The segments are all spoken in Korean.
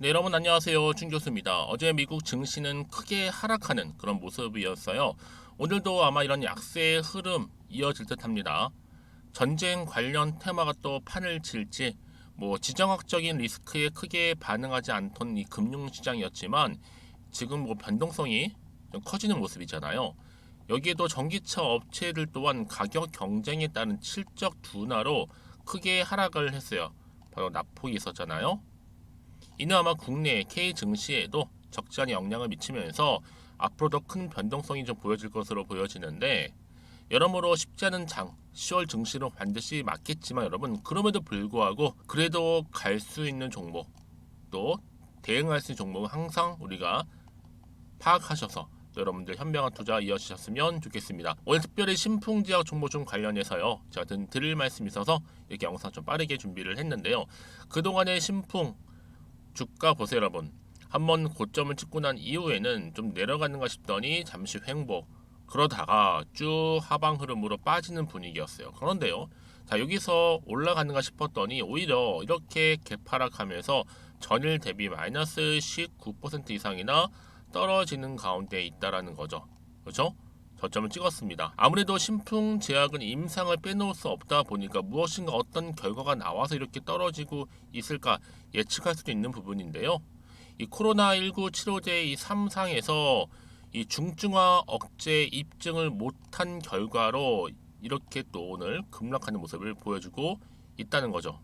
네, 여러분 안녕하세요. 준 교수입니다. 어제 미국 증시는 크게 하락하는 그런 모습이었어요. 오늘도 아마 이런 약세의 흐름 이어질 듯합니다. 전쟁 관련 테마가 또 판을 칠지 지정학적인 리스크에 크게 반응하지 않던 이 금융시장이었지만 지금 변동성이 좀 커지는 모습이잖아요. 여기에도 전기차 업체들 또한 가격 경쟁에 따른 실적 둔화로 크게 하락을 했어요. 바로 낙폭이 있었잖아요. 이는 아마 국내 K 증시에도 적잖이 영향을 미치면서 앞으로 더 큰 변동성이 좀 보여질 것으로 보여지는데, 여러모로 쉽지 않은 10월 증시로 반드시 맞겠지만 여러분, 그럼에도 불구하고 그래도 갈 수 있는 종목, 또 대응할 수 있는 종목은 항상 우리가 파악하셔서 여러분들 현명한 투자 이어지셨으면 좋겠습니다. 오늘 특별히 신풍제약 종목 좀 관련해서요, 제가 드릴 말씀이 있어서 이렇게 영상 좀 빠르게 준비를 했는데요. 그동안의 신풍 주가 보세요, 여러분. 한번 고점을 찍고 난 이후에는 좀 내려가는가 싶더니 잠시 횡보. 그러다가 쭉 하방 흐름으로 빠지는 분위기였어요. 그런데요, 자, 여기서 올라가는가 싶었더니 오히려 이렇게 개파락하면서 전일 대비 마이너스 19% 이상이나 떨어지는 가운데 있다라는 거죠. 그렇죠? 저점을 찍었습니다. 아무래도 신풍제약은 임상을 빼놓을 수 없다 보니까 무엇인가 어떤 결과가 나와서 이렇게 떨어지고 있을까 예측할 수도 있는 부분인데요. 이 코로나19 치료제 이 3상에서 이 중증화 억제 입증을 못한 결과로 이렇게 또 오늘 급락하는 모습을 보여주고 있다는 거죠.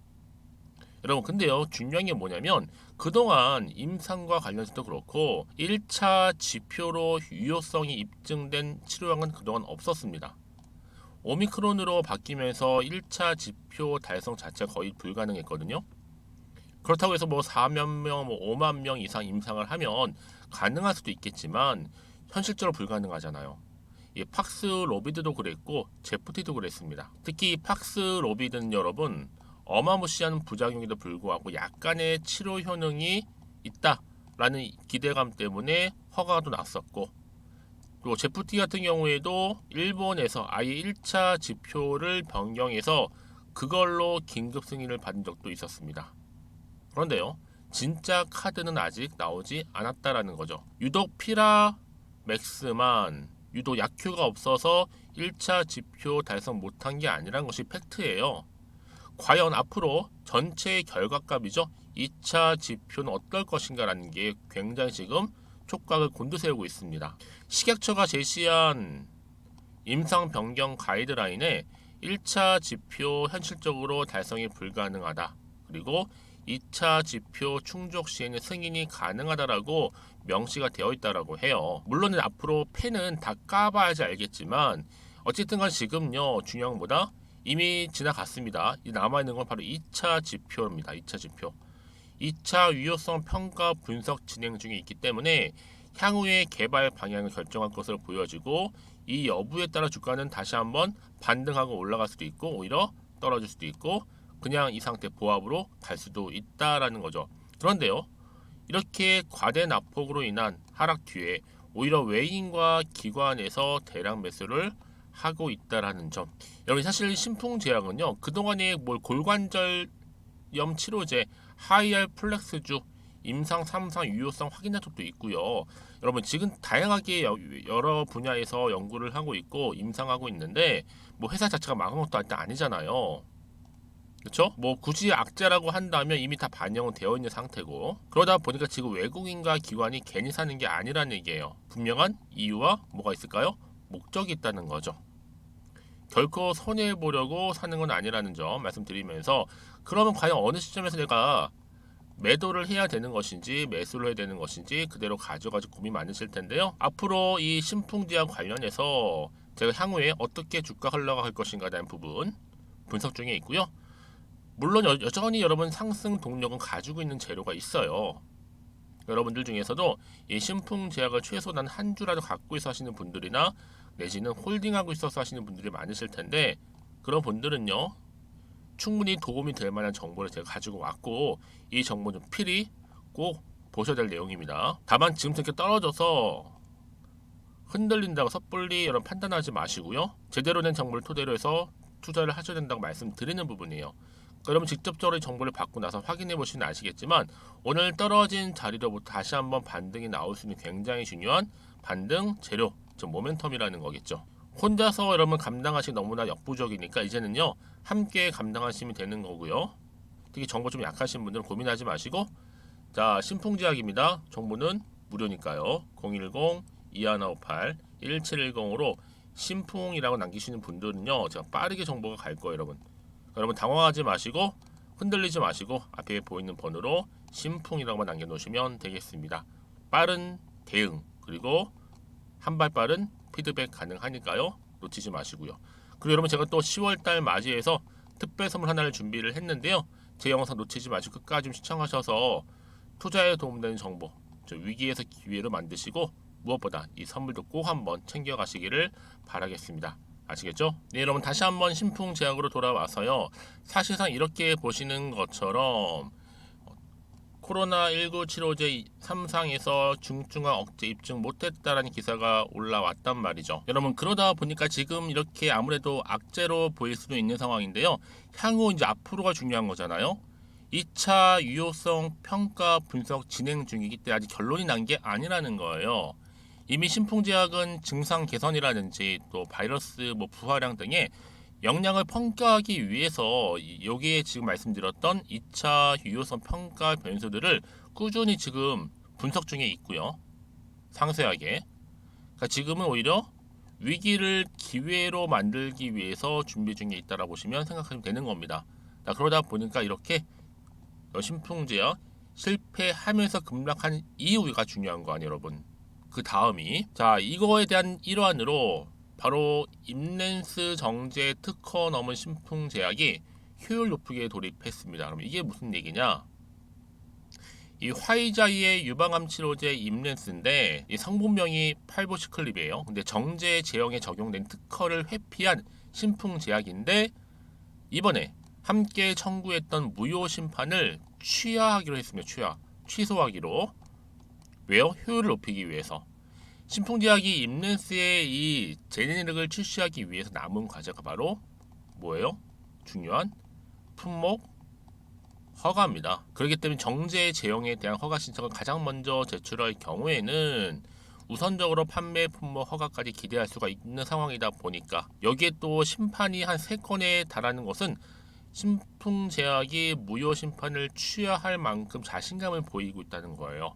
여러분, 근데요, 중요한 게 뭐냐면 그동안 임상과 관련해서도 그렇고 1차 지표로 유효성이 입증된 치료약은 그동안 없었습니다. 오미크론으로 바뀌면서 1차 지표 달성 자체가 거의 불가능했거든요. 그렇다고 해서 4만 명, 5만 명 이상 임상을 하면 가능할 수도 있겠지만 현실적으로 불가능하잖아요. 이 팍스 로비드도 그랬고 제프티도 그랬습니다. 특히 이 팍스 로비드는 여러분 어마무시한 부작용에도 불구하고 약간의 치료 효능이 있다라는 기대감 때문에 허가도 났었고, 그리고 제프티 같은 경우에도 일본에서 아예 1차 지표를 변경해서 그걸로 긴급 승인을 받은 적도 있었습니다. 그런데요, 진짜 카드는 아직 나오지 않았다라는 거죠. 유독 피라맥스만 유독 약효가 없어서 1차 지표 달성 못한 게 아니란 것이 팩트예요. 과연 앞으로 전체 결과값이죠, 2차 지표는 어떨 것인가라는 게 굉장히 지금 촉각을 곤두세우고 있습니다. 식약처가 제시한 임상 변경 가이드라인에 1차 지표 현실적으로 달성이 불가능하다, 그리고 2차 지표 충족 시에는 승인이 가능하다라고 명시가 되어 있다라고 해요. 물론 앞으로 펜은 다 까봐야지 알겠지만 어쨌든 간 지금요, 중요한 것보다 이미 지나갔습니다. 남아있는 건 바로 2차 지표입니다. 2차 지표. 2차 유효성 평가 분석 진행 중에 있기 때문에 향후의 개발 방향을 결정할 것으로 보여지고, 이 여부에 따라 주가는 다시 한번 반등하고 올라갈 수도 있고 오히려 떨어질 수도 있고 그냥 이 상태 보합으로 갈 수도 있다라는 거죠. 그런데요, 이렇게 과대 낙폭으로 인한 하락 뒤에 오히려 외인과 기관에서 대량 매수를 하고 있다라는 점. 여러분, 사실 신풍제약은요, 그동안에 골관절염 치료제 하이알 플렉스주 임상 3상 유효성 확인한 적도 있고요. 여러분, 지금 다양하게 여러 분야에서 연구를 하고 있고 임상하고 있는데 회사 자체가 망한 것도 일단 아니잖아요. 그렇죠? 굳이 악재라고 한다면 이미 다 반영은 되어 있는 상태고, 그러다 보니까 지금 외국인과 기관이 괜히 사는 게 아니라는 얘기예요. 분명한 이유와 뭐가 있을까요? 목적이 있다는 거죠. 결코 손해 보려고 사는 건 아니라는 점 말씀드리면서, 그러면 과연 어느 시점에서 내가 매도를 해야 되는 것인지 매수를 해야 되는 것인지 그대로 가져가지고 고민 많으실 텐데요. 앞으로 이 신풍제약 관련해서 제가 향후에 어떻게 주가 흘러갈 것인가에 대한 부분 분석 중에 있고요. 물론 여전히 여러분 상승 동력은 가지고 있는 재료가 있어요. 여러분들 중에서도 이 신풍제약을 최소한 한 주라도 갖고 있어 하시는 분들이나 내지는 홀딩하고 있어서 하시는 분들이 많으실 텐데, 그런 분들은요, 충분히 도움이 될 만한 정보를 제가 가지고 왔고 이 정보는 필히 꼭 보셔야 될 내용입니다. 다만 지금 이렇게 떨어져서 흔들린다고 섣불리 여러분 판단하지 마시고요. 제대로 된 정보를 토대로 해서 투자를 하셔야 된다고 말씀드리는 부분이에요. 여러분 직접적으로 정보를 받고 나서 확인해 보시면 아시겠지만 오늘 떨어진 자리로부터 다시 한번 반등이 나올 수 있는 굉장히 중요한 반등 재료, 즉 모멘텀이라는 거겠죠. 혼자서 여러분 감당하시기 너무나 역부족이니까 이제는요 함께 감당하시면 되는 거고요. 특히 정보 좀 약하신 분들은 고민하지 마시고, 자, 신풍제약입니다. 정보는 무료니까요. 010-2158-1710으로 신풍이라고 남기시는 분들은요 제가 빠르게 정보가 갈 거예요. 여러분 당황하지 마시고 흔들리지 마시고 앞에 보이는 번호로 신풍이라고만 남겨놓으시면 되겠습니다. 빠른 대응 그리고 한 발 빠른 피드백 가능하니까요. 놓치지 마시고요. 그리고 여러분 제가 또 10월달 맞이해서 특별 선물 하나를 준비를 했는데요. 제 영상 놓치지 마시고 끝까지 좀 시청하셔서 투자에 도움되는 정보, 위기에서 기회로 만드시고 무엇보다 이 선물도 꼭 한번 챙겨가시기를 바라겠습니다. 아시겠죠? 네, 여러분 다시 한번 신풍제약으로 돌아와서요. 사실상 이렇게 보시는 것처럼 코로나19 치료제 3상에서 중증화 억제 입증 못했다라는 기사가 올라왔단 말이죠. 여러분 그러다 보니까 지금 이렇게 아무래도 악재로 보일 수도 있는 상황인데요. 향후 이제 앞으로가 중요한 거잖아요. 2차 유효성 평가 분석 진행 중이기 때문에 아직 결론이 난 게 아니라는 거예요. 이미 신풍제약은 증상 개선이라든지 또 바이러스 부활량 등의 역량을 평가하기 위해서 여기에 지금 말씀드렸던 2차 유효성 평가 변수들을 꾸준히 지금 분석 중에 있고요. 상세하게. 그러니까 지금은 오히려 위기를 기회로 만들기 위해서 준비 중에 있다라고 보시면 생각하시면 되는 겁니다. 그러다 보니까 이렇게 신풍제약 실패하면서 급락한 이유가 중요한 거 아니에요, 여러분. 그 다음이 자 이거에 대한 일환으로 바로 입렌스 정제 특허 넘은 신풍제약이 효율 높게 돌입했습니다. 그럼 이게 무슨 얘기냐? 이 화이자의 유방암 치료제 입렌스인데 이 성분명이 팔보시클립이에요. 근데 정제 제형에 적용된 특허를 회피한 신풍제약인데 이번에 함께 청구했던 무효 심판을 취하하기로 했습니다. 취소하기로. 왜요? 효율을 높이기 위해서. 신풍제약이 입렌스의 이 제네릭을 출시하기 위해서 남은 과제가 바로 뭐예요? 중요한 품목 허가입니다. 그렇기 때문에 정제 제형에 대한 허가 신청을 가장 먼저 제출할 경우에는 우선적으로 판매 품목 허가까지 기대할 수가 있는 상황이다 보니까 여기에 또 심판이 한 3건에 달하는 것은 신풍제약이 무효 심판을 취하할 만큼 자신감을 보이고 있다는 거예요.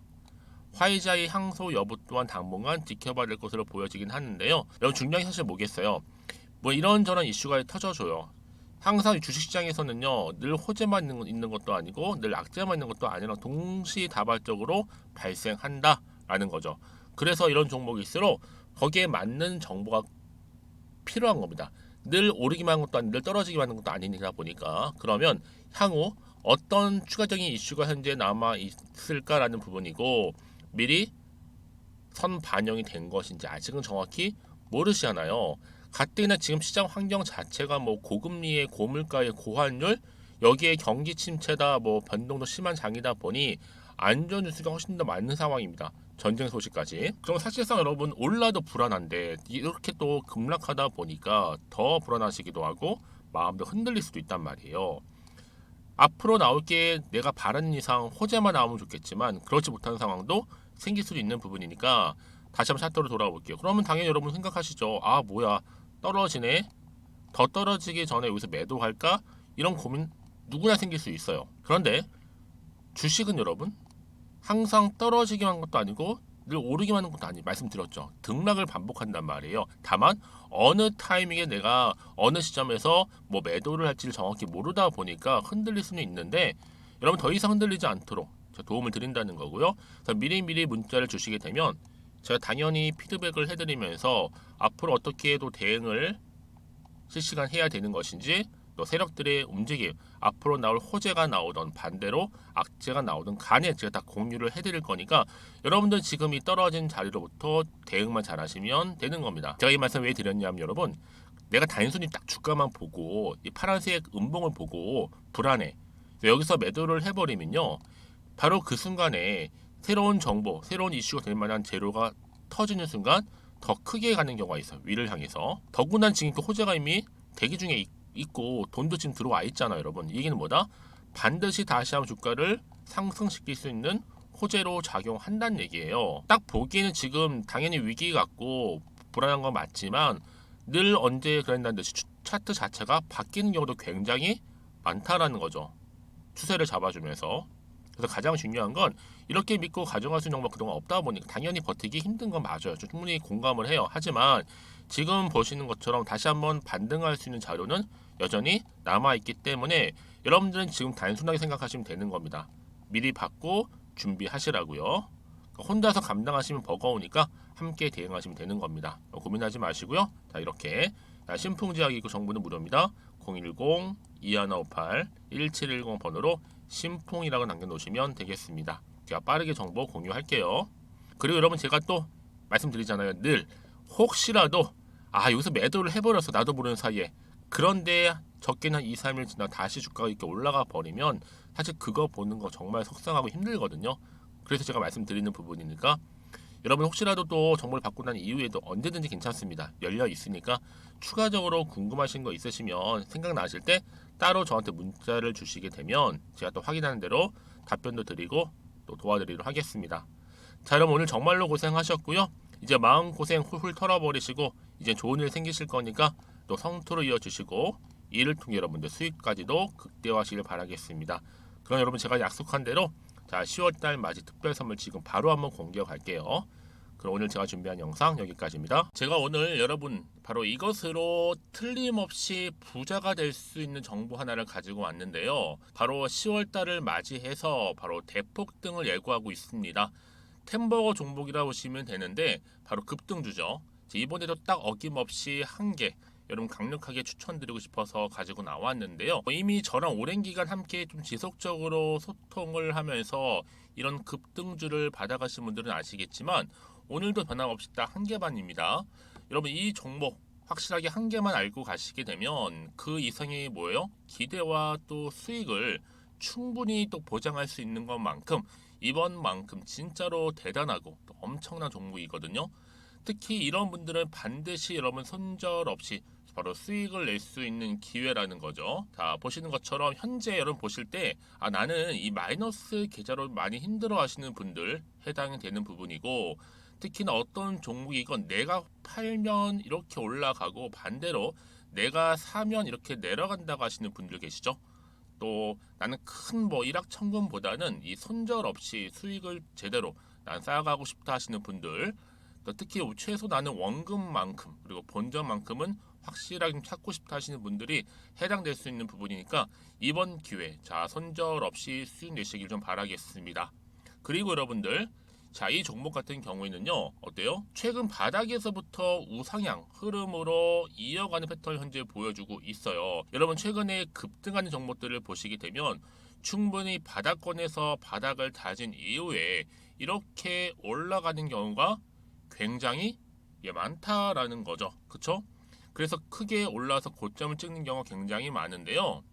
화이자의 항소 여부 또한 당분간 지켜봐야 될 것으로 보여지긴 하는데요. 여러분 중요한 게 사실 뭐겠어요? 이런저런 이슈가 터져줘요. 항상 주식시장에서는요 늘 호재만 있는 것도 아니고 늘 악재만 있는 것도 아니라 동시다발적으로 발생한다라는 거죠. 그래서 이런 종목일수록 거기에 맞는 정보가 필요한 겁니다. 늘 오르기만 하는 것도 아니고 늘 떨어지기만 하는 것도 아니니까 보니까 그러면 향후 어떤 추가적인 이슈가 현재 남아 있을까라는 부분이고 미리 선 반영이 된 것인지 아직은 정확히 모르시잖아요. 가뜩이나 지금 시장 환경 자체가 고금리의 고물가의 고환율 여기에 경기 침체다 변동도 심한 장이다 보니 안전 뉴스가 훨씬 더 많은 상황입니다. 전쟁 소식까지. 그럼 사실상 여러분 올라도 불안한데 이렇게 또 급락하다 보니까 더 불안하시기도 하고 마음도 흔들릴 수도 있단 말이에요. 앞으로 나올 게 내가 바라는 이상 호재만 나오면 좋겠지만 그렇지 못한 상황도 생길 수도 있는 부분이니까 다시 한번 차트로 돌아볼게요. 그러면 당연히 여러분 생각하시죠. 아 뭐야 떨어지네. 더 떨어지기 전에 여기서 매도할까? 이런 고민 누구나 생길 수 있어요. 그런데 주식은 여러분 항상 떨어지기만 하는 것도 아니고 늘 오르기만 하는 것도 아니에요. 말씀드렸죠. 등락을 반복한단 말이에요. 다만 어느 타이밍에 내가 어느 시점에서 매도를 할지를 정확히 모르다 보니까 흔들릴 수는 있는데 여러분 더 이상 흔들리지 않도록 제가 도움을 드린다는 거고요. 그래서 미리미리 문자를 주시게 되면 제가 당연히 피드백을 해드리면서 앞으로 어떻게 또 대응을 실시간 해야 되는 것인지 또 세력들의 움직임 앞으로 나올 호재가 나오던 반대로 악재가 나오던 간에 제가 다 공유를 해드릴 거니까 여러분들 지금 이 떨어진 자리로부터 대응만 잘하시면 되는 겁니다. 제가 이 말씀 왜 드렸냐면 여러분 내가 단순히 딱 주가만 보고 이 파란색 음봉을 보고 불안해 여기서 매도를 해버리면요 바로 그 순간에 새로운 정보 새로운 이슈가 될 만한 재료가 터지는 순간 더 크게 가는 경우가 있어요. 위를 향해서 더구나 지금 그 호재가 이미 대기 중에 있고 돈도 지금 들어와 있잖아요, 여러분. 이 얘기는 뭐다? 반드시 다시 한번 주가를 상승시킬 수 있는 호재로 작용한다는 얘기예요. 딱 보기에는 지금 당연히 위기 같고 불안한 건 맞지만 늘 언제 그랬다는 듯이 차트 자체가 바뀌는 경우도 굉장히 많다라는 거죠. 추세를 잡아주면서. 그래서 가장 중요한 건 이렇게 믿고 가져갈 수 있는 경우가 그동안 없다 보니까 당연히 버티기 힘든 건 맞아요. 충분히 공감을 해요. 하지만 지금 보시는 것처럼 다시 한번 반등할 수 있는 자료는 여전히 남아있기 때문에 여러분들은 지금 단순하게 생각하시면 되는 겁니다. 미리 받고 준비하시라고요. 그러니까 혼자서 감당하시면 버거우니까 함께 대응하시면 되는 겁니다. 고민하지 마시고요. 자, 이렇게 신풍지학이고 정보는 무료입니다. 010-2158-1710 번호로 신풍이라고 남겨놓으시면 되겠습니다. 제가 빠르게 정보 공유할게요. 그리고 여러분 제가 또 말씀드리잖아요. 늘 혹시라도 여기서 매도를 해버려서 나도 모르는 사이에 그런데 적게는 한 2, 3일 지나 다시 주가가 이렇게 올라가 버리면 사실 그거 보는 거 정말 속상하고 힘들거든요. 그래서 제가 말씀드리는 부분이니까 여러분 혹시라도 또 정보를 받고 난 이후에도 언제든지 괜찮습니다. 열려 있으니까 추가적으로 궁금하신 거 있으시면 생각나실 때 따로 저한테 문자를 주시게 되면 제가 또 확인하는 대로 답변도 드리고 또 도와드리도록 하겠습니다. 자, 여러분 오늘 정말로 고생하셨고요. 이제 마음고생 훌훌 털어버리시고 이제 좋은 일 생기실 거니까 또 성투로 이어주시고 이를 통해 여러분들 수익까지도 극대화하시길 바라겠습니다. 그럼 여러분 제가 약속한 대로 자 10월달 맞이 특별 선물 지금 바로 한번 공개해 갈게요. 그럼 오늘 제가 준비한 영상 여기까지입니다. 제가 오늘 여러분 바로 이것으로 틀림없이 부자가 될 수 있는 정보 하나를 가지고 왔는데요. 바로 10월달을 맞이해서 바로 대폭등을 예고하고 있습니다. 템버거 종목이라고 보시면 되는데 바로 급등주죠. 이번에도 딱 어김없이 한 개 여러분 강력하게 추천드리고 싶어서 가지고 나왔는데요. 이미 저랑 오랜 기간 함께 좀 지속적으로 소통을 하면서 이런 급등주를 받아가신 분들은 아시겠지만 오늘도 변함없이 딱 한 개만입니다. 여러분 이 종목 확실하게 한 개만 알고 가시게 되면 그 이상이 뭐예요? 기대와 또 수익을 충분히 또 보장할 수 있는 것만큼 이번만큼 진짜로 대단하고 또 엄청난 종목이거든요. 특히 이런 분들은 반드시 여러분 손절 없이 바로 수익을 낼 수 있는 기회라는 거죠. 자, 보시는 것처럼 현재 여러분 보실 때 나는 이 마이너스 계좌로 많이 힘들어 하시는 분들 해당이 되는 부분이고 특히나 어떤 종목이건 내가 팔면 이렇게 올라가고 반대로 내가 사면 이렇게 내려간다고 하시는 분들 계시죠. 또 나는 큰 뭐 일확천금보다는 이 손절 없이 수익을 제대로 난 쌓아가고 싶다 하시는 분들 또 특히 최소 나는 원금만큼 그리고 본전만큼은 확실하게 좀 찾고 싶다 하시는 분들이 해당될 수 있는 부분이니까 이번 기회 자 손절 없이 수익 내시길 좀 바라겠습니다. 그리고 여러분들 자, 이 종목 같은 경우에는요, 어때요? 최근 바닥에서부터 우상향 흐름으로 이어가는 패턴을 현재 보여주고 있어요. 여러분, 최근에 급등하는 종목들을 보시게 되면 충분히 바닥권에서 바닥을 다진 이후에 이렇게 올라가는 경우가 굉장히 많다라는 거죠. 그쵸? 그래서 크게 올라서 고점을 찍는 경우가 굉장히 많은데요.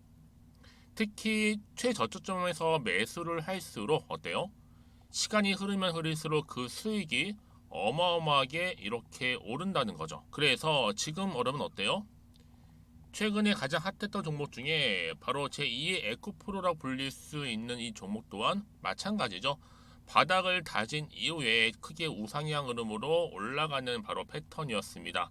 특히 최저점에서 매수를 할수록 어때요? 시간이 흐르면 흐를수록 그 수익이 어마어마하게 이렇게 오른다는 거죠. 그래서 지금 여러분 어때요? 최근에 가장 핫했던 종목 중에 바로 제2의 에코프로라고 불릴 수 있는 이 종목 또한 마찬가지죠. 바닥을 다진 이후에 크게 우상향 흐름으로 올라가는 바로 패턴이었습니다.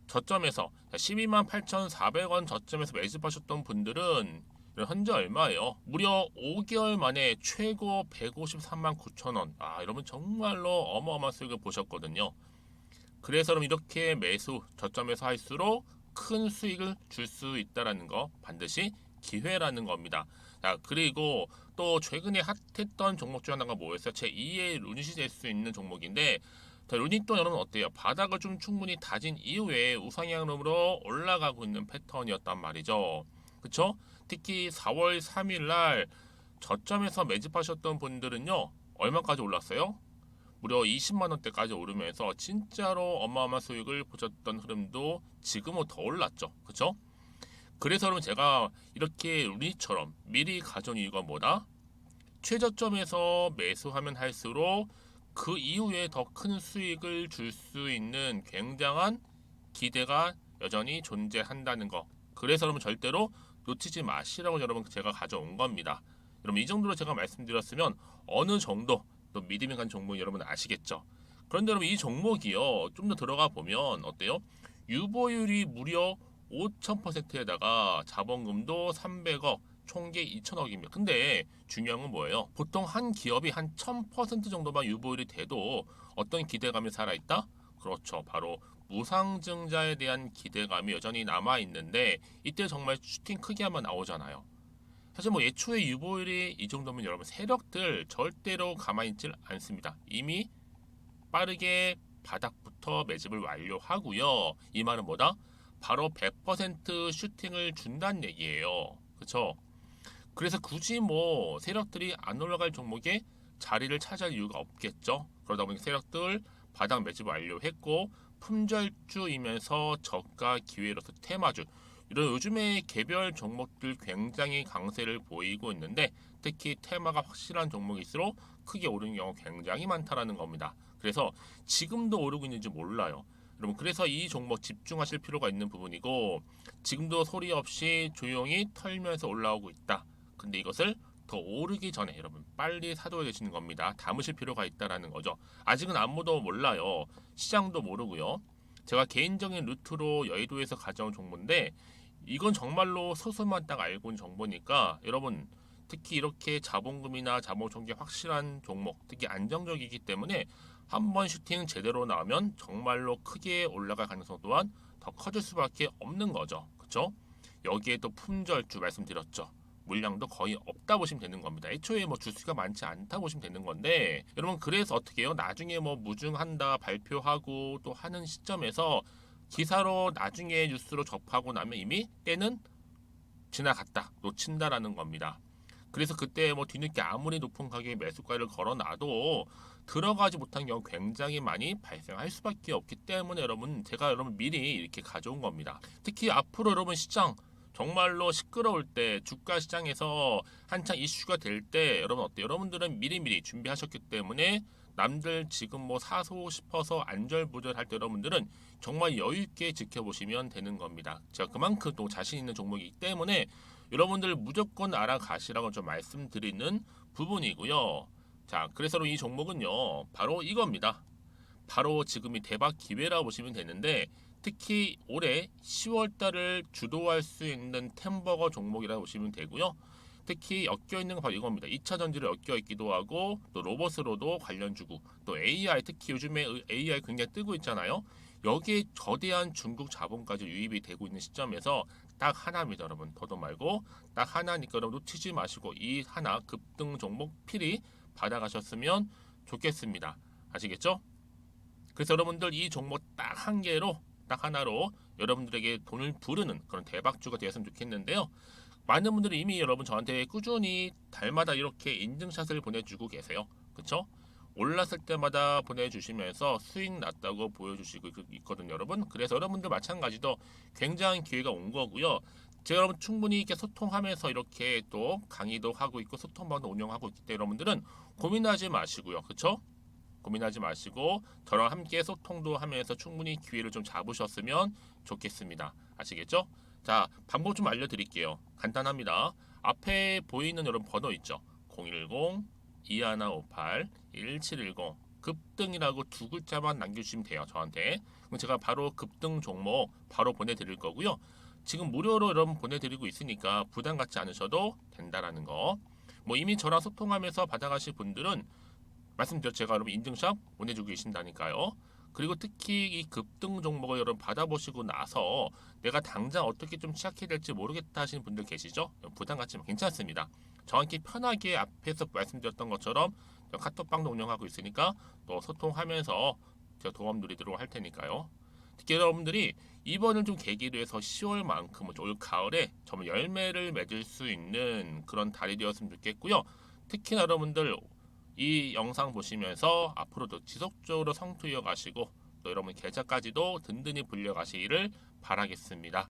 저점에서 128,400원 저점에서 매집하셨던 분들은 현재 얼마예요? 무려 5개월 만에 최고 153만 9천원. 여러분 정말로 어마어마한 수익을 보셨거든요. 그래서 그럼 이렇게 매수 저점에서 할수록 큰 수익을 줄 수 있다는 거 반드시 기회라는 겁니다. 자, 그리고 또 최근에 핫했던 종목 중 하나가 뭐였어요? 제2의 루닛이 될 수 있는 종목인데 자, 루닛도 여러분 어때요? 바닥을 좀 충분히 다진 이후에 우상향으로 올라가고 있는 패턴이었단 말이죠. 그쵸? 특히 4월 3일 날 저점에서 매집하셨던 분들은요. 얼마까지 올랐어요? 무려 20만 원대까지 오르면서 진짜로 어마어마한 수익을 보셨던 흐름도 지금은 더 올랐죠. 그쵸? 그래서 여러분 제가 이렇게 루닛처럼 미리 가져온 이유가 뭐다? 최저점에서 매수하면 할수록 그 이후에 더 큰 수익을 줄 수 있는 굉장한 기대가 여전히 존재한다는 거. 그래서 여러분 절대로 놓치지 마시라고 여러분 제가 가져온 겁니다. 여러분 이 정도로 제가 말씀드렸으면 어느 정도 또 믿음이 간 종목 여러분 아시겠죠? 그런데 여러분 이 종목이요 좀 더 들어가 보면 어때요? 유보율이 무려 5,000%에다가 자본금도 300억, 총계 2천억입니다. 근데 중요한 건 뭐예요? 보통 한 기업이 한 1000% 정도만 유보율이 돼도 어떤 기대감이 살아있다? 그렇죠. 바로 무상증자에 대한 기대감이 여전히 남아있는데 이때 정말 슈팅 크게 한번 나오잖아요. 사실 뭐 예초에 유보율이 이 정도면 여러분 세력들 절대로 가만히 있질 않습니다. 이미 빠르게 바닥부터 매집을 완료하고요. 이 말은 뭐다? 바로 100% 슈팅을 준다는 얘기예요. 그렇죠? 그래서 굳이 뭐 세력들이 안 올라갈 종목에 자리를 차지할 이유가 없겠죠. 그러다 보니 세력들 바닥 매집 완료했고 품절주이면서 저가 기회로서 테마주 이런 요즘에 개별 종목들 굉장히 강세를 보이고 있는데 특히 테마가 확실한 종목일수록 크게 오르는 경우 굉장히 많다라는 겁니다. 그래서 지금도 오르고 있는지 몰라요. 여러분 그래서 이 종목 집중하실 필요가 있는 부분이고 지금도 소리 없이 조용히 털면서 올라오고 있다. 근데 이것을 더 오르기 전에 여러분 빨리 사둬야 되시는 겁니다. 담으실 필요가 있다라는 거죠. 아직은 아무도 몰라요. 시장도 모르고요. 제가 개인적인 루트로 여의도에서 가져온 정보인데 이건 정말로 소수만 딱 알고 있는 정보니까 여러분 특히 이렇게 자본금이나 자본총계 확실한 종목 특히 안정적이기 때문에 한번 슈팅 제대로 나오면 정말로 크게 올라갈 가능성 또한 더 커질 수밖에 없는 거죠. 그렇죠? 여기에 또 품절주 말씀드렸죠. 물량도 거의 없다 보시면 되는 겁니다. 애초에 뭐 주수가 많지 않다 보시면 되는 건데 여러분 그래서 어떻게 해요? 나중에 뭐 무증한다 발표하고 또 하는 시점에서 기사로 나중에 뉴스로 접하고 나면 이미 때는 지나갔다 놓친다라는 겁니다. 그래서 그때 뭐 뒤늦게 아무리 높은 가격에 매수가를 걸어놔도 들어가지 못한 경우 굉장히 많이 발생할 수밖에 없기 때문에 여러분 제가 여러분 미리 이렇게 가져온 겁니다. 특히 앞으로 여러분 시장 정말로 시끄러울 때 주가 시장에서 한창 이슈가 될 때 여러분 어때요? 여러분들은 미리미리 준비하셨기 때문에 남들 지금 뭐 사소 싶어서 안절부절할 때 여러분들은 정말 여유 있게 지켜보시면 되는 겁니다. 제가 그만큼 또 자신 있는 종목이기 때문에 여러분들 무조건 알아가시라고 좀 말씀드리는 부분이고요. 자, 그래서 이 종목은요, 바로 이겁니다. 바로 지금이 대박 기회라 보시면 되는데 특히 올해 10월 달을 주도할 수 있는 템버거 종목이라 보시면 되고요. 특히 엮여 있는 건 바로 이겁니다. 2차 전지를 엮여 있기도 하고 또 로봇으로도 관련 주고 또 AI 특히 요즘에 AI 굉장히 뜨고 있잖아요. 여기에 거대한 중국 자본까지 유입이 되고 있는 시점에서 딱 하나입니다, 여러분. 더도 말고 딱 하나니까 여러분 놓치지 마시고 이 하나 급등 종목 필히 받아가셨으면 좋겠습니다. 아시겠죠? 그래서 여러분들 이 종목 딱 한 개로 딱 하나로 여러분들에게 돈을 부르는 그런 대박주가 되었으면 좋겠는데요. 많은 분들이 이미 여러분 저한테 꾸준히 달마다 이렇게 인증샷을 보내주고 계세요. 그쵸? 올랐을 때마다 보내주시면서 수익 났다고 보여주시고 있거든요, 여러분. 그래서 여러분들 마찬가지도 굉장한 기회가 온 거고요. 제가 여러분 충분히 이렇게 소통하면서 이렇게 또 강의도 하고 있고 소통방도 운영하고 있기 때문에 여러분들은 고민하지 마시고요. 그쵸? 고민하지 마시고 저랑 함께 소통도 하면서 충분히 기회를 좀 잡으셨으면 좋겠습니다. 아시겠죠? 자, 방법 좀 알려드릴게요. 간단합니다. 앞에 보이는 여러분 번호 있죠? 010-2158-1710 급등이라고 두 글자만 남겨주시면 돼요. 저한테. 그럼 제가 바로 급등 종목 바로 보내드릴 거고요. 지금 무료로 여러분 보내드리고 있으니까 부담 갖지 않으셔도 된다라는 거. 뭐 이미 저랑 소통하면서 받아가실 분들은 말씀드렸죠. 제가 여러분 인증샷 보내주고 계신다니까요. 그리고 특히 이 급등 종목을 여러분 받아보시고 나서 내가 당장 어떻게 좀 시작해야 될지 모르겠다 하시는 분들 계시죠? 부담 갖지만 괜찮습니다. 정확히 편하게 앞에서 말씀드렸던 것처럼 카톡방도 운영하고 있으니까 또 소통하면서 제가 도움 드리도록 할 테니까요. 특히 여러분들이 이번을 좀 계기로 해서 10월만큼은 올 가을에 정말 열매를 맺을 수 있는 그런 달이 되었으면 좋겠고요. 특히나 여러분들 이 영상 보시면서 앞으로도 지속적으로 성투 이어가시고 또 여러분 계좌까지도 든든히 불려가시기를 바라겠습니다.